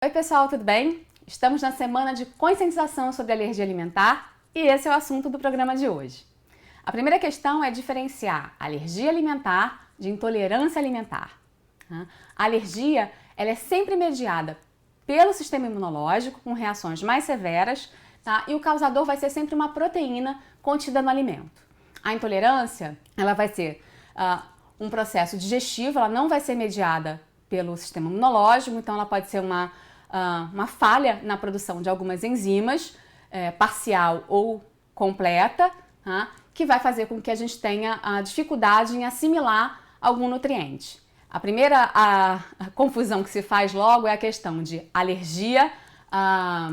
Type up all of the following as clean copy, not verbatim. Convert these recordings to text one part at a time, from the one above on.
Oi pessoal, tudo bem? Estamos na semana de conscientização sobre alergia alimentar e esse é o assunto do programa de hoje. A primeira questão é diferenciar alergia alimentar de intolerância alimentar. A alergia ela é sempre mediada pelo sistema imunológico com reações mais severas, tá? E o causador vai ser sempre uma proteína contida no alimento. A intolerância ela vai ser um processo digestivo, ela não vai ser mediada pelo sistema imunológico, então ela pode ser uma falha na produção de algumas enzimas, parcial ou completa, tá? Que vai fazer com que a gente tenha a dificuldade em assimilar algum nutriente. A primeira confusão que se faz logo é a questão de alergia à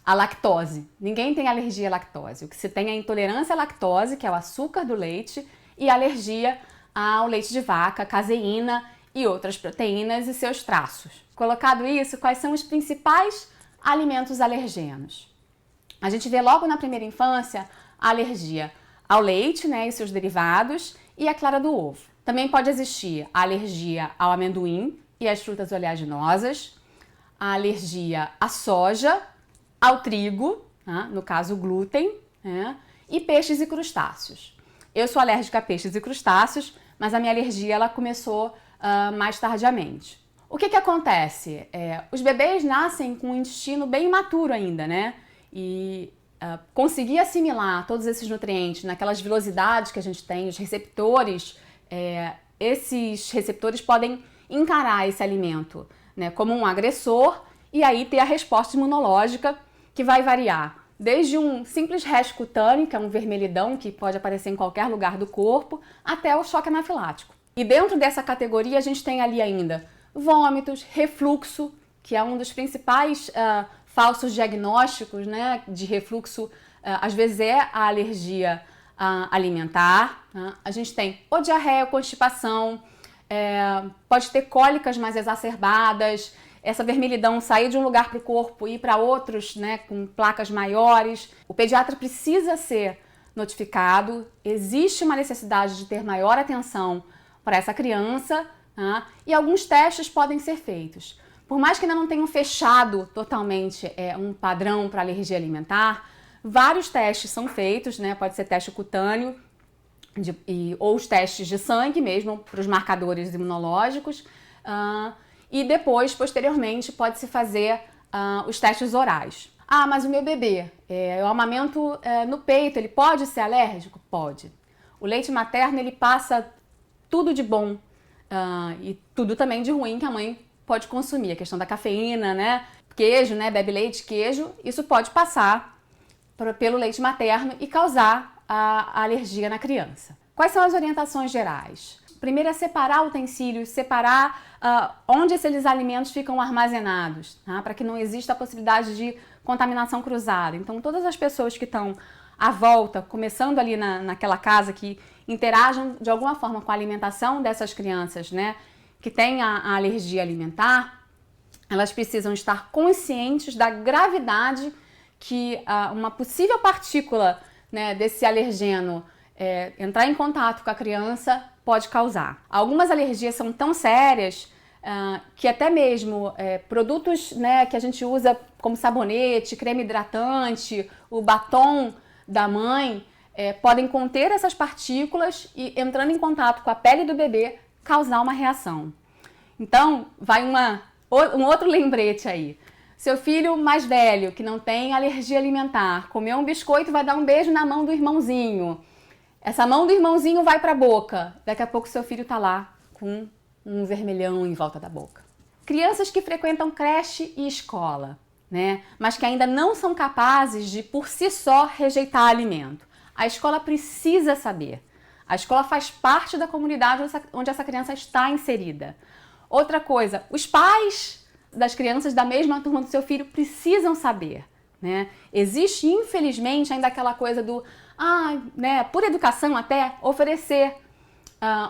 lactose. Ninguém tem alergia à lactose. O que se tem é intolerância à lactose, que é o açúcar do leite, e alergia ao leite de vaca, caseína e outras proteínas e seus traços. Colocado isso, quais são os principais alimentos alergenos? A gente vê logo na primeira infância a alergia ao leite, né, e seus derivados e a clara do ovo. Também pode existir a alergia ao amendoim e às frutas oleaginosas, a alergia à soja, ao trigo, né, no caso o glúten, né, e peixes e crustáceos. Eu sou alérgica a peixes e crustáceos, mas a minha alergia ela começou mais tardiamente. O que acontece? Os bebês nascem com um intestino bem imaturo ainda, né? E conseguir assimilar todos esses nutrientes naquelas velocidades que a gente tem, os receptores, esses receptores podem encarar esse alimento, né, como um agressor e aí ter a resposta imunológica que vai variar desde um simples rash cutâneo, que é um vermelhidão que pode aparecer em qualquer lugar do corpo, até o choque anafilático. E dentro dessa categoria a gente tem ali ainda vômitos, refluxo, que é um dos principais falsos diagnósticos, né, de refluxo, às vezes é a alergia alimentar. Né? A gente tem ou diarreia, ou constipação, pode ter cólicas mais exacerbadas, essa vermelhidão sair de um lugar para o corpo e ir para outros, né, com placas maiores. O pediatra precisa ser notificado, existe uma necessidade de ter maior atenção para essa criança, tá? E alguns testes podem ser feitos. Por mais que ainda não tenham fechado totalmente um padrão para alergia alimentar, vários testes são feitos, né? Pode ser teste cutâneo ou os testes de sangue mesmo para os marcadores imunológicos e depois, posteriormente, pode-se fazer os testes orais. Ah, mas o meu bebê, eu amamento no peito, ele pode ser alérgico? Pode. O leite materno, ele passa tudo de bom e tudo também de ruim que a mãe pode consumir. A questão da cafeína, né? Queijo, né? Bebe leite, queijo, isso pode passar pelo leite materno e causar a alergia na criança. Quais são as orientações gerais? Primeiro é separar utensílios, separar onde esses alimentos ficam armazenados, tá? Para que não exista a possibilidade de contaminação cruzada. Então, todas as pessoas que estão à volta, começando ali naquela casa, que interagem de alguma forma com a alimentação dessas crianças, né, que têm a alergia alimentar, elas precisam estar conscientes da gravidade que uma possível partícula, né, desse alergeno entrar em contato com a criança pode causar. Algumas alergias são tão sérias que até mesmo produtos, né, que a gente usa como sabonete, creme hidratante, o batom da mãe, podem conter essas partículas e, entrando em contato com a pele do bebê, causar uma reação. Então, vai um outro lembrete aí. Seu filho mais velho, que não tem alergia alimentar, comeu um biscoito e vai dar um beijo na mão do irmãozinho. Essa mão do irmãozinho vai para a boca. Daqui a pouco seu filho está lá com um vermelhão em volta da boca. Crianças que frequentam creche e escola, né, mas que ainda não são capazes de, por si só, rejeitar alimento. A escola precisa saber. A escola faz parte da comunidade onde essa criança está inserida. Outra coisa, os pais das crianças da mesma turma do seu filho precisam saber, né? Existe, infelizmente, ainda aquela coisa do, né, por educação até, oferecer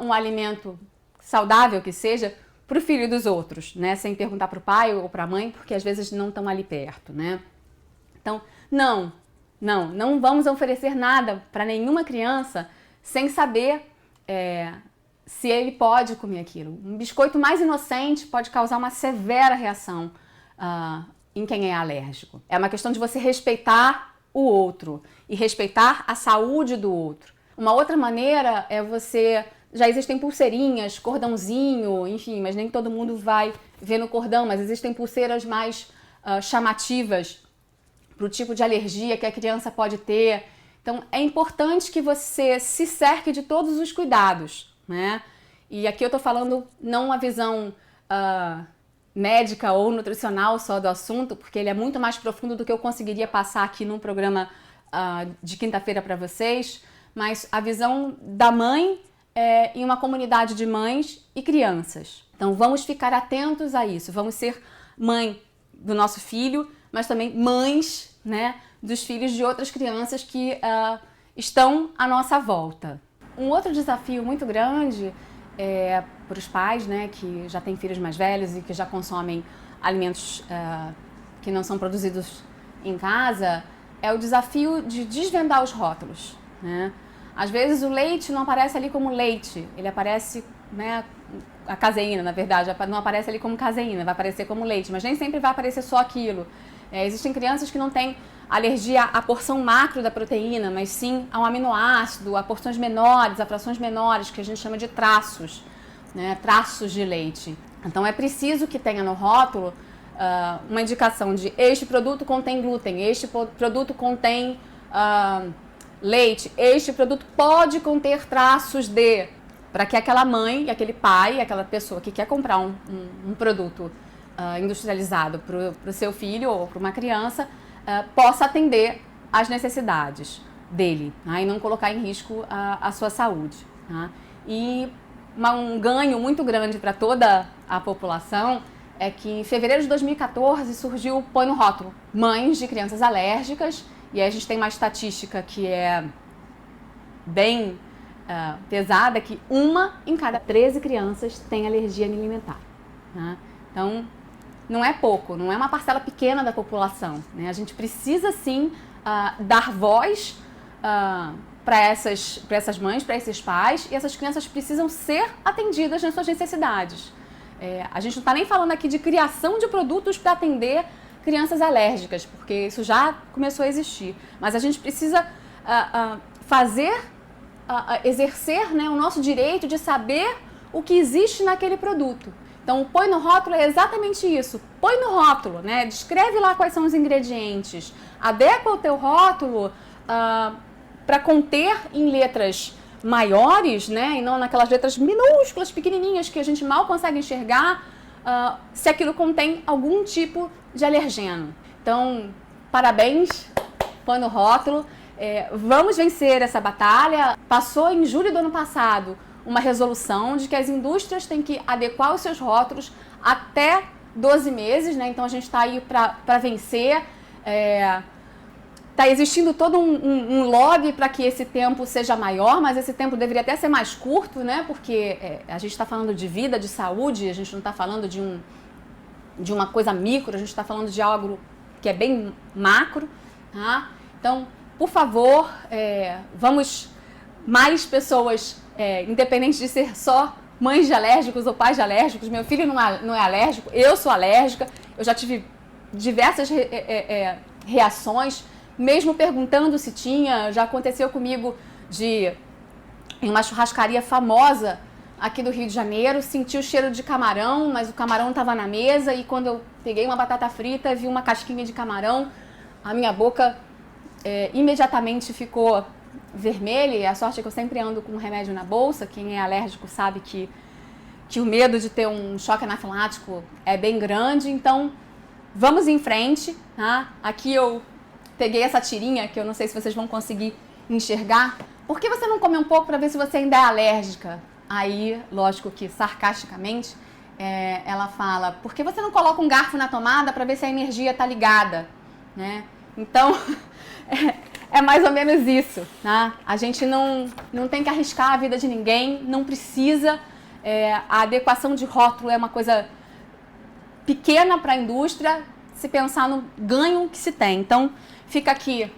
um alimento saudável que seja para o filho dos outros, né? Sem perguntar para o pai ou para a mãe, porque às vezes não estão ali perto, né? Então, não vamos oferecer nada para nenhuma criança sem saber se ele pode comer aquilo. Um biscoito mais inocente pode causar uma severa reação em quem é alérgico. É uma questão de você respeitar o outro e respeitar a saúde do outro. Uma outra maneira é você... Já existem pulseirinhas, cordãozinho, enfim, mas nem todo mundo vai ver no cordão, mas existem pulseiras mais chamativas para o tipo de alergia que a criança pode ter. Então, é importante que você se cerque de todos os cuidados, né? E aqui eu estou falando não uma visão médica ou nutricional só do assunto, porque ele é muito mais profundo do que eu conseguiria passar aqui num programa de quinta-feira para vocês, mas a visão da mãe em uma comunidade de mães e crianças. Então, vamos ficar atentos a isso. Vamos ser mãe do nosso filho, mas também mães, né, dos filhos de outras crianças que estão à nossa volta. Um outro desafio muito grande para os pais, né, que já têm filhos mais velhos e que já consomem alimentos que não são produzidos em casa, é o desafio de desvendar os rótulos, né? Às vezes o leite não aparece ali como leite, ele aparece, né, a caseína, na verdade, não aparece ali como caseína, vai aparecer como leite, mas nem sempre vai aparecer só aquilo. Existem crianças que não têm alergia à porção macro da proteína, mas sim ao aminoácido, a porções menores, a frações menores, que a gente chama de traços, né, traços de leite. Então é preciso que tenha no rótulo uma indicação de este produto contém glúten, este produto contém leite, este produto pode conter traços de... Para que aquela mãe, aquele pai, aquela pessoa que quer comprar um produto industrializado para o seu filho ou para uma criança, possa atender às necessidades dele, né, e não colocar em risco a sua saúde. Tá? E um ganho muito grande para toda a população é que em fevereiro de 2014 surgiu o Põe no Rótulo, mães de crianças alérgicas, e aí a gente tem uma estatística que é bem pesada, que 1 em cada 13 crianças tem alergia alimentar. Né? Então, não é pouco, não é uma parcela pequena da população. Né? A gente precisa, sim, dar voz para essas mães, para esses pais, e essas crianças precisam ser atendidas nas suas necessidades. A gente não está nem falando aqui de criação de produtos para atender crianças alérgicas, porque isso já começou a existir. Mas a gente precisa exercer, né, o nosso direito de saber o que existe naquele produto. Então, o Põe no Rótulo é exatamente isso. Põe no rótulo, né? Descreve lá quais são os ingredientes. Adequa o teu rótulo para conter em letras maiores, né? E não naquelas letras minúsculas, pequenininhas, que a gente mal consegue enxergar, se aquilo contém algum tipo de alergeno. Então, parabéns, Põe no Rótulo. Vamos vencer essa batalha. Passou em julho do ano passado uma resolução de que as indústrias têm que adequar os seus rótulos até 12 meses, né? Então a gente está aí para vencer. Está existindo todo um lobby para que esse tempo seja maior, mas esse tempo deveria até ser mais curto, né? Porque a gente está falando de vida, de saúde, a gente não está falando de uma coisa micro, a gente está falando de algo que é bem macro, tá? Então, por favor, vamos mais pessoas, independente de ser só mães de alérgicos ou pais de alérgicos. Meu filho não é alérgico, eu sou alérgica, eu já tive diversas reações, mesmo perguntando se tinha. Já aconteceu comigo em uma churrascaria famosa aqui do Rio de Janeiro, senti o cheiro de camarão, mas o camarão estava na mesa, e quando eu peguei uma batata frita, vi uma casquinha de camarão, a minha boca imediatamente ficou vermelha, e a sorte é que eu sempre ando com um remédio na bolsa. Quem é alérgico sabe que o medo de ter um choque anafilático é bem grande. Então, vamos em frente, tá? Aqui eu peguei essa tirinha, que eu não sei se vocês vão conseguir enxergar. Por que você não come um pouco para ver se você ainda é alérgica? Aí, lógico que sarcasticamente, ela fala: por que você não coloca um garfo na tomada para ver se a energia está ligada? Né? Então, é mais ou menos isso. Tá? A gente não tem que arriscar a vida de ninguém, não precisa. A adequação de rótulo é uma coisa pequena para a indústria, se pensar no ganho que se tem. Então, fica aqui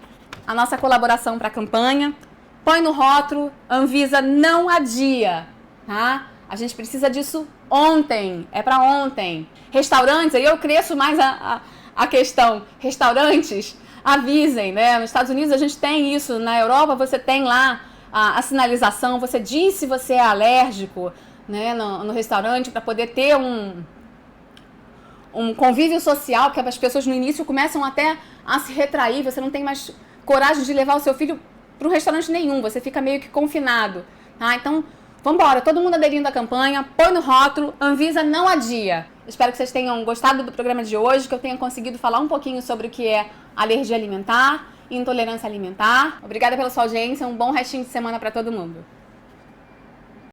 a nossa colaboração para a campanha. Põe no rótulo, Anvisa não adia, tá? A gente precisa disso ontem, é para ontem. Restaurantes, aí eu cresço mais a questão. Restaurantes, avisem, né? Nos Estados Unidos a gente tem isso, na Europa você tem lá a sinalização, você diz se você é alérgico, né, no restaurante, para poder ter um convívio social, porque as pessoas no início começam até a se retrair, você não tem mais coragem de levar o seu filho para um restaurante nenhum, você fica meio que confinado, tá? Então, vamos embora, todo mundo aderindo à campanha, põe no rótulo, Anvisa não adia. Espero que vocês tenham gostado do programa de hoje, que eu tenha conseguido falar um pouquinho sobre o que é alergia alimentar e intolerância alimentar. Obrigada pela sua audiência, um bom restinho de semana para todo mundo.